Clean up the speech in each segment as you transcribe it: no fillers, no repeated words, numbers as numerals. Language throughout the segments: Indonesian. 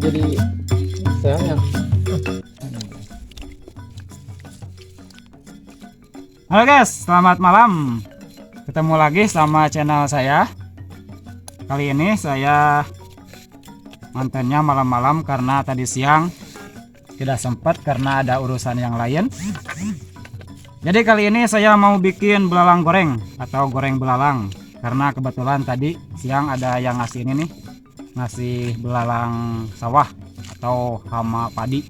jadi sayang. Halo guys, selamat malam. Ketemu lagi sama channel saya. Kali ini saya mantennya malam-malam karena tadi siang tidak sempat karena ada urusan yang lain. Jadi kali ini saya mau bikin belalang goreng atau goreng belalang. Karena kebetulan tadi siang ada yang ngasih ini nih, ngasih belalang sawah atau hama padi.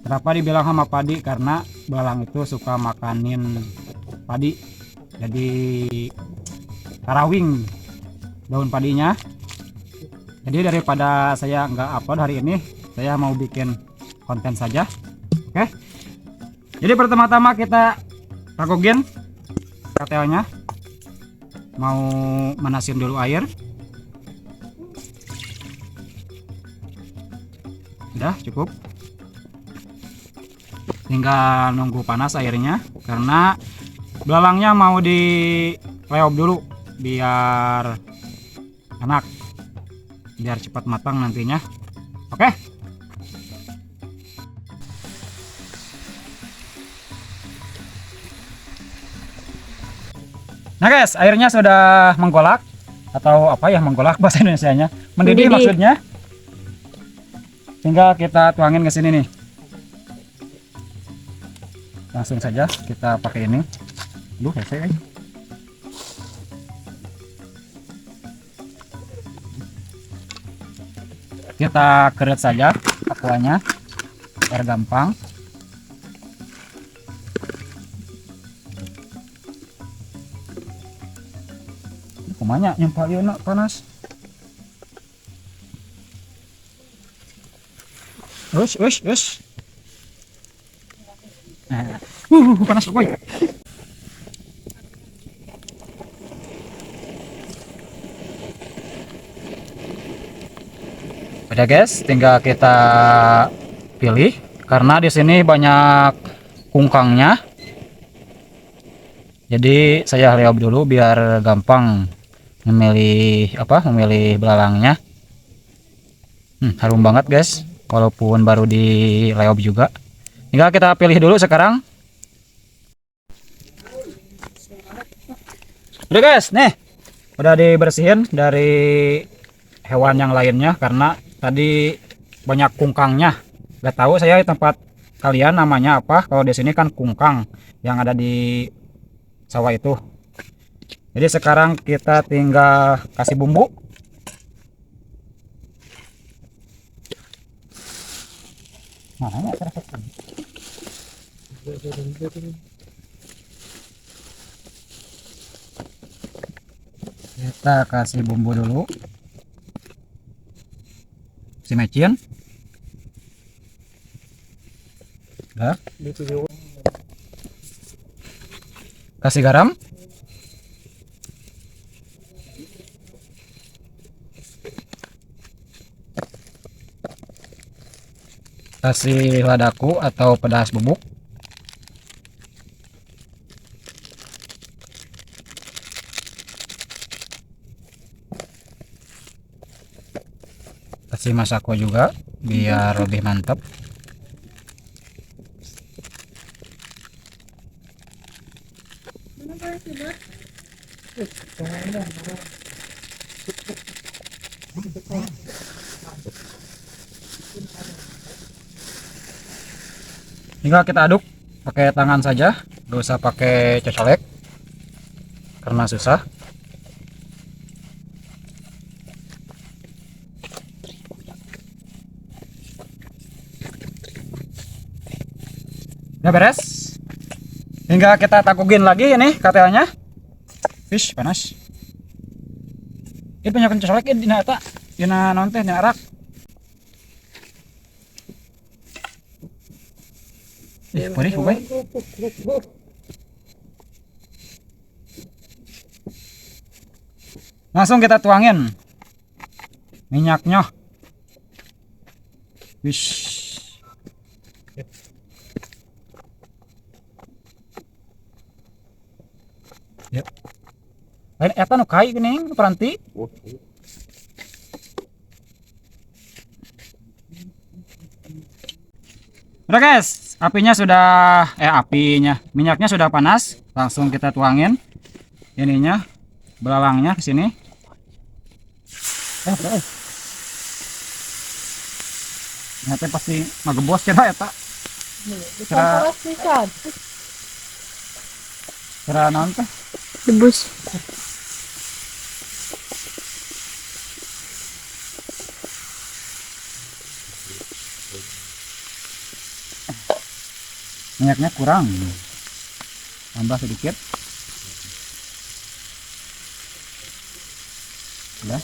Kenapa dibilang hama padi? Karena belalang itu suka makanin padi, jadi tarawing daun padinya. Jadi daripada saya nggak upload hari ini, saya mau bikin konten saja. Oke, jadi pertama-tama kita takugin KTO-nya. Mau manasin dulu air. Udah cukup, tinggal nunggu panas airnya karena belalangnya mau dileop dulu biar enak, biar cepat matang nantinya. Oke, nah guys, airnya sudah menggolak atau apa ya, menggolak bahasa Indonesianya, mendidih maksudnya. Tinggal kita tuangin ke sini nih. Langsung saja kita pakai ini. Duh, hese. Kita keret saja aquanya biar gampang. Kumanya nyempak ieu panas. Us. Nah, panas boy. Udah guys, tinggal kita pilih karena di sini banyak kungkangnya. Jadi saya leop dulu biar gampang memilih belalangnya. Harum banget guys, walaupun baru di leop juga. Tinggal kita pilih dulu sekarang. Udah guys, nih udah dibersihin dari hewan yang lainnya karena tadi banyak kungkangnya. Gak tahu saya tempat kalian namanya apa. Kalau di sini kan kungkang yang ada di sawah itu. Jadi sekarang kita tinggal kasih bumbu. Mana kita kasih bumbu dulu, si mecin. Udah. Kasih garam, kasih ladaku atau pedas bubuk, kasih masako juga biar lebih mantap. Tinggal kita aduk pakai tangan saja, gak usah pakai cocolek karena susah. Udah beres, tinggal kita takugin lagi ini KTL-nya. Fish panas. Ini banyak cocolek ini dina eta, dina naon teh, dina arak. Perih boy. Langsung kita tuangin minyaknya. Wish. Yep. Lain eta nu kai geuning peranti. Udah guys, minyaknya sudah panas. Langsung kita tuangin ininya, belalangnya ke sini. Ternyata pasti magebos kita ya tak. Kira naon teh? Debus. Minyaknya kurang, tambah sedikit. Udah.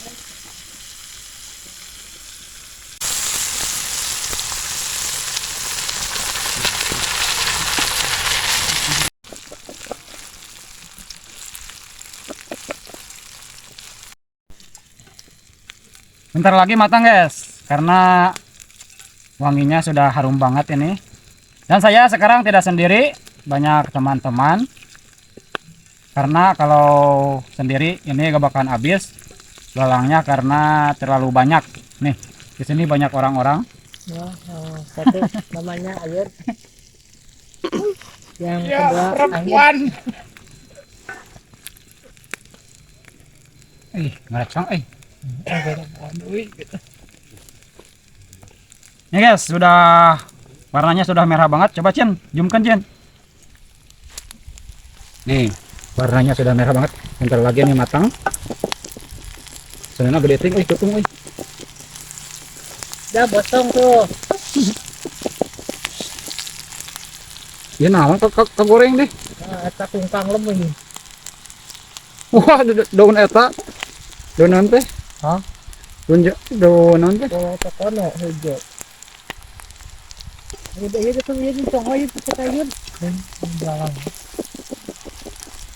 Bentar lagi matang guys, karena wanginya sudah harum banget ini. Dan saya sekarang tidak sendiri, banyak teman-teman. Karena kalau sendiri ini gak bakalan habis belalangnya karena terlalu banyak. Nih, di sini banyak orang-orang. Ya, satu namanya Ayur. Yang kedua perempuan. Ngarek sang, Nih guys, warnanya sudah merah banget. Coba Cien, zoomkan Cien. Nih, warnanya sudah merah banget. Bentar lagi nih matang. Soalnya gede ting, tutung, Udah bosong tuh. Ya naon ka goreng deh. Nah, eta kungkang lembeng. Wah, daun eta. Daun naon teh? Hah? Daun naon teh? Kalau tekono hijau. Ini tuh ini tong ayo kita yun. Jalan.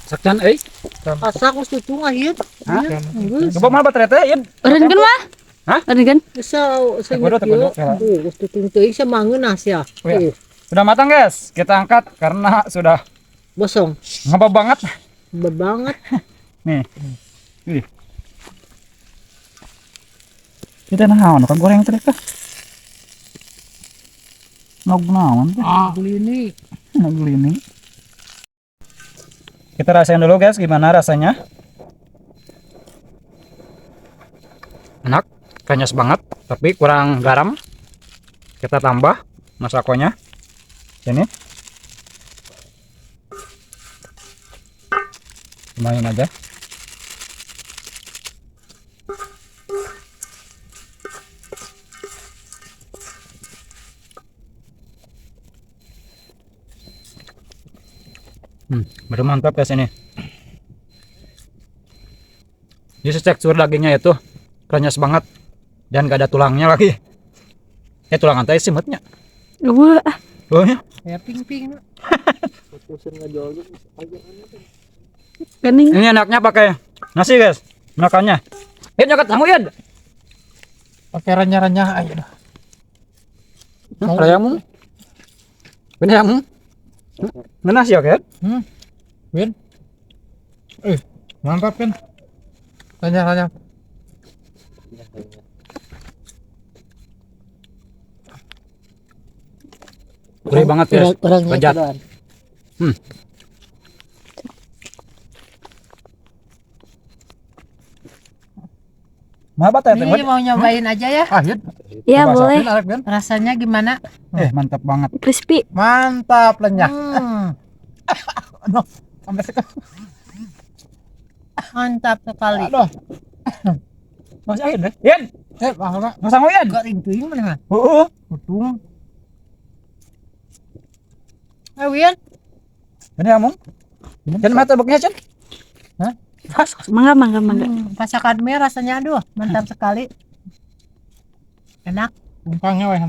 Sakjan Asak us tutung ayeun. Hah? Coba mah baterai teh, Yen. Eureun kan mah? Hah? Eureun kan? Saya Tekodo. us tutung teuing sa mangeunnas ya. Oh, ya. Sudah matang guys, kita angkat karena sudah Bosong. ngapa banget. Banget. Nih. Ih. Kita naon ka goreng teh kah? Naon teh? Ini Ini. Kita rasain dulu guys gimana rasanya. Enak, krenyes banget, tapi kurang garam. Kita tambah masakonya. Sini. Lumayan aja. Bener mantap guys ini. Jadi tekstur dagingnya itu krenyes banget dan gak ada tulangnya lagi. Tulang antai simutnya. Wah, Oh ya. ya ping-ping. Putusin ngajol kening. Ini enaknya pakai nasi guys. Makannya. Nyokat kamu ya. Pakai renyah-renyah aja dah. Ayammu. Ini ayammu. Mana nasi ya kan? Win. Mantap kan? Renyah-renyah. Gurih banget guys. Bejat. Mabat ya Ini mau nyobain aja ya. Ya boleh. Rasanya gimana? Mantap banget. Crispy. Mantap lenyah. Mantap sekali. Aduh. Masih air deh. Yen. Bahwa Masang Yen. goreng tuing mana? Utung. Win. Ini amung. Jangan mata begini Cen. Hah? Mangga. Masakan mie rasanya aduh, mantap sekali. Enak. Bungkangnya weh.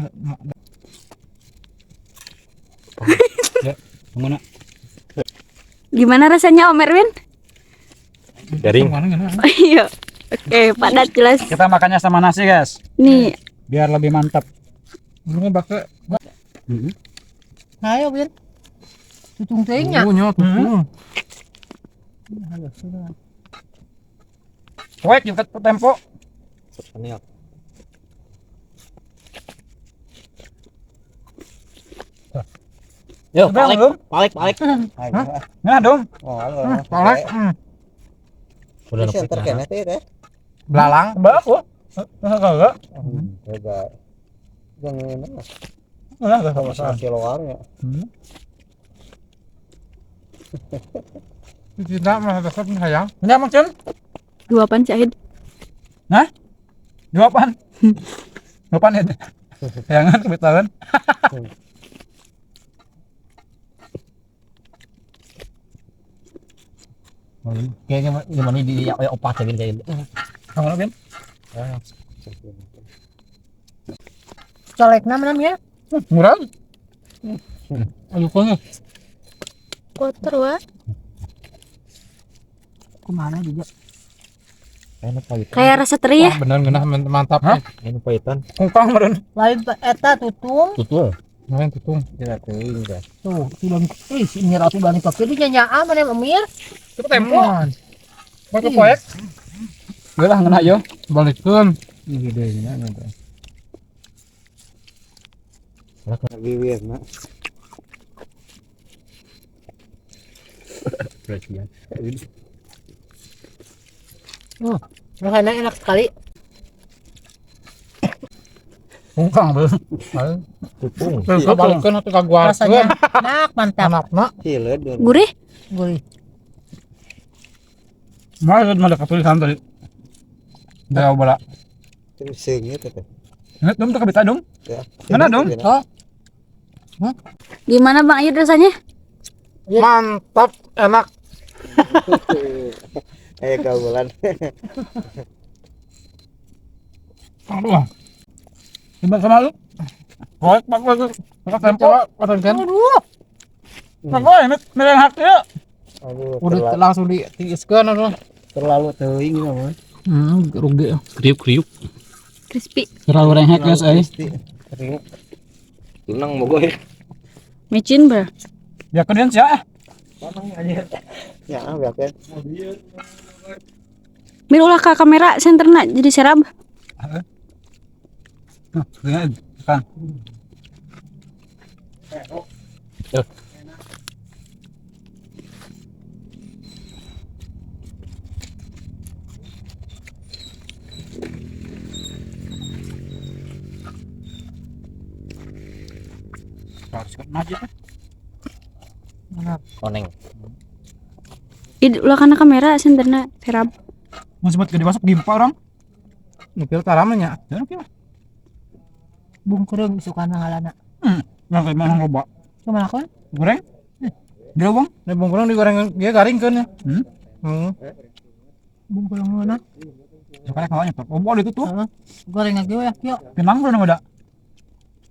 Ya, mana? Gimana rasanya Om Erwin? Garing. Iya. Oke, padat jelas. Kita makannya sama nasi guys. Nih, Biar lebih mantap. Ini bakal. Ayo Win. Tutung teuingnya. Cuek juga tempo. Personil. Yo, Bang, balik. Nah, dong. Palek. Udah center kene teh. Belalang. Mbak aku. Enggak. Coba jangan Enggak sama-sama. kiloan ya. Tidak mah tetap sayang. Enggak maksud. Duapan Syahid. Nah? Jawaban. Jawaban ya. Sayangan kebetulan. Kayaknya gimana di opat ya kayak gitu. Kamu lagi? Colek namanya. Murah. Ayo kongnya. Kotor wa. Kemana juga? Enak pahit. Kayak rasa teri ya. Bener genah mantap. Ini pahitan. Kungkang meren. Lain eta tutung. Tutul. Main tutung. Tidak teuing dah. Tuh, tulang si Mir atuh balik ke kiri nya mana Mir? Itu tempo. Pakai poek. Gelah ngena yo. Balikeun. Ini gedenya nanti. Lagi wirna. Perhatian. Rasanya enak sekali. Kungkang beuh. Tutung. Terus balikeun atuh kaguakeun. Rasanya enak, mantap. Anakna. Cileud dulu. Gurih. Gurih. Mah ada tulisan tadi. Dah bala. Terus seungit teh. Ingat dong tuh kabita dong. Ya. Mana dong? Oh, Gimana Bang Ayud rasanya? Mantap, enak. Kayak gaulan. Aduh. Coba sama lu. Poek bagus. Pakai tempo, pakai kan. aduh. Nah, ini milih hak ya. Aduh, Udah langsung ditiiskeun atuh. terlalu teuing mah. Rugi. Kriuk. Crispy. Terlalu rengek guys, Kering. Tunang mogoy. Micin ber. Ya kemudian sia. Ya, kan. Mir ulah ka kamera senterna jadi serab. Nah, ini kan. Koneng. Ulah kana kamera senterna serab. Mau sebut gede masuk gimpa orang. Mikir taramanya. Ya oke lah. Bungkurung sukana ngalana. Yang kayak mana loba. Cuma lakon? Goreng? Dia bang. Dia bungkurang digoreng dia garing kan ya. Bungkurung mana? Sekarang kawanya tuh. Oh, itu tuh. Goreng lagi ya, yuk. Kenang belum ada.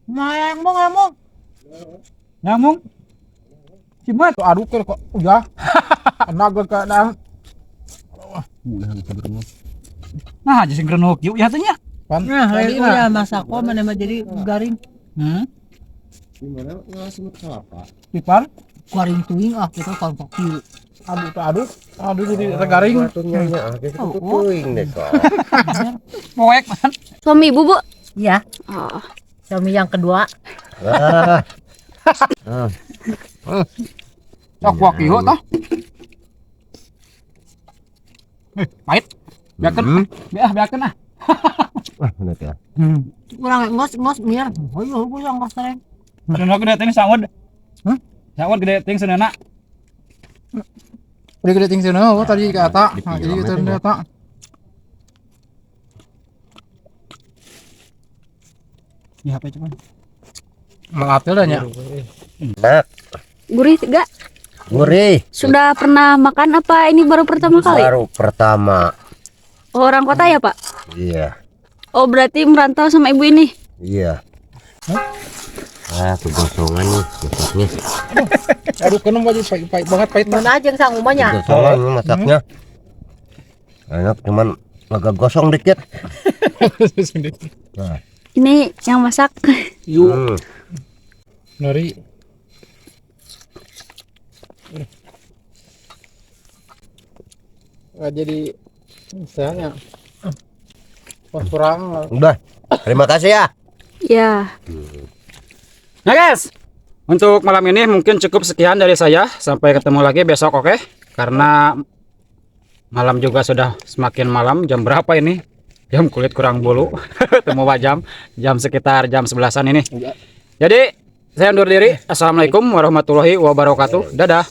Ngomong. Nyamung. Cimat tuh aduk kok. Udah. Naga ke dalam. Nah, jadi grenok yuk ya tanya. Nah, itu ya masak kok mana mah jadi garing. Gimana ngasih kelapa? Pipar. Garing tuing kita kalau kieu. Aduk jadi garing. Atunya itu teuing deh kok. Poek man. Suami ibu, Bu. Iya, Oh. suami yang kedua. Sok wak yuk toh. Pahit. Biarkan. Biarkan ah. Bener ya. Kurang ngos Mir. Oh iya, gua yang ngos tereng. Sudah gede ting sawad. Sawad gede ting seunana. Udah gede ting seunana oh tadi ke ata. Nah, jadi kita ke ata. Ya apa cuman? Mengatil dah nya. Enak. Gurih enggak? Gurih. Sudah pernah makan apa ini baru pertama kali? Baru pertama. Oh, orang kota ya, Pak? Iya. Oh, berarti merantau sama ibu ini. Iya. Ah, kegosongan nih masaknya. Aduh, kenapa jadi pahit banget pahit. Mana aja sang umanya. Kegosongan nih masaknya. Enak cuman agak gosong dikit. Nah. Ini yang masak. Yuk. Nori. Jadi misalnya pas kurang. Udah. Terima kasih ya. Ya. Nah guys, Untuk malam ini mungkin cukup sekian dari saya. Sampai ketemu lagi besok, oke? Karena malam juga sudah semakin malam. Jam berapa ini? Jam kulit kurang bulu. Temu jam sekitar jam 11-an ini. Jadi saya undur diri. Assalamualaikum warahmatullahi wabarakatuh. Dadah.